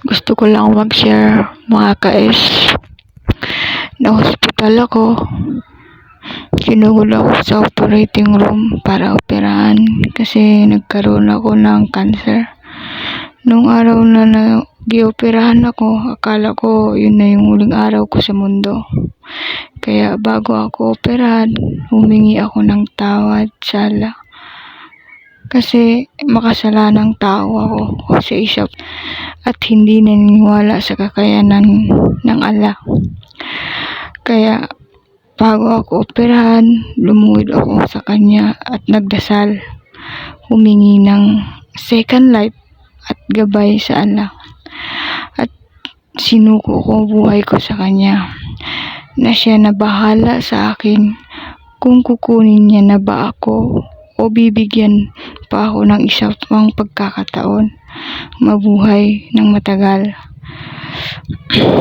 Gusto ko lang mag-share mga ka-es. Na-hospital ako. Sinugod ako sa operating room para operahan kasi nagkaroon ako ng cancer. Nung araw na gi-operahan ako, akala ko yun na yung huling araw ko sa mundo. Kaya bago ako operahan, humingi ako ng tawad sa Allah. Kasi makasalanang tao ako sa isa at hindi naniniwala sa kakayanan ng Allah. Kaya bago ako operahan, lumuhod ako sa kanya at nagdasal, humingi ng second life at gabay sa Allah. At sinuko ko buhay ko sa kanya na siya na bahala sa akin kung kukunin niya na ba ako o bibigyan pa ako ng isa pang pagkakataon mabuhay ng matagal.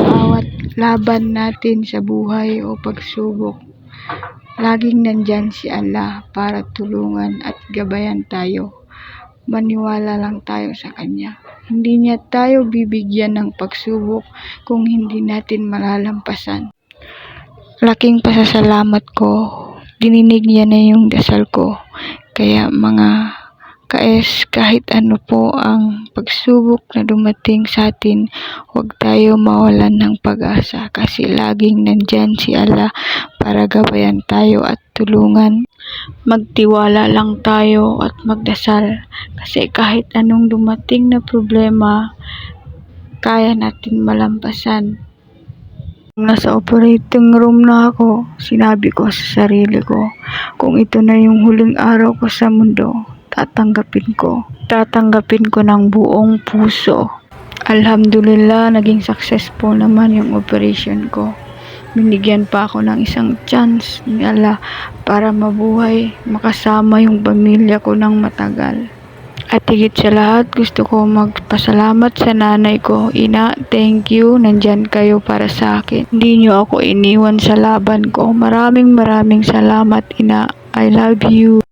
Bawat laban natin sa buhay o pagsubok, laging nandyan si Allah para tulungan at gabayan tayo. Maniwala lang tayo sa Kanya. Hindi niya tayo bibigyan ng pagsubok kung hindi natin malalampasan. Laking pasasalamat ko, dininig niya na yung dasal ko. Kaya mga ka-es, kahit ano po ang pagsubok na dumating sa atin, huwag tayo mawalan ng pag-asa kasi laging nandyan si Allah para gabayan tayo at tulungan. Magtiwala lang tayo at magdasal kasi kahit anong dumating na problema, kaya natin malampasan. Nasa operating room na ako, sinabi ko sa sarili ko, kung ito na yung huling araw ko sa mundo, tatanggapin ko. Tatanggapin ko ng buong puso. Alhamdulillah, naging successful naman yung operation ko. Binigyan pa ako ng isang chance ni Allah para mabuhay, makasama yung pamilya ko ng matagal. At higit sa lahat, gusto ko magpasalamat sa nanay ko. Ina, thank you. Nandyan kayo para sa akin. Hindi nyo ako iniwan sa laban ko. Maraming salamat, Ina. I love you.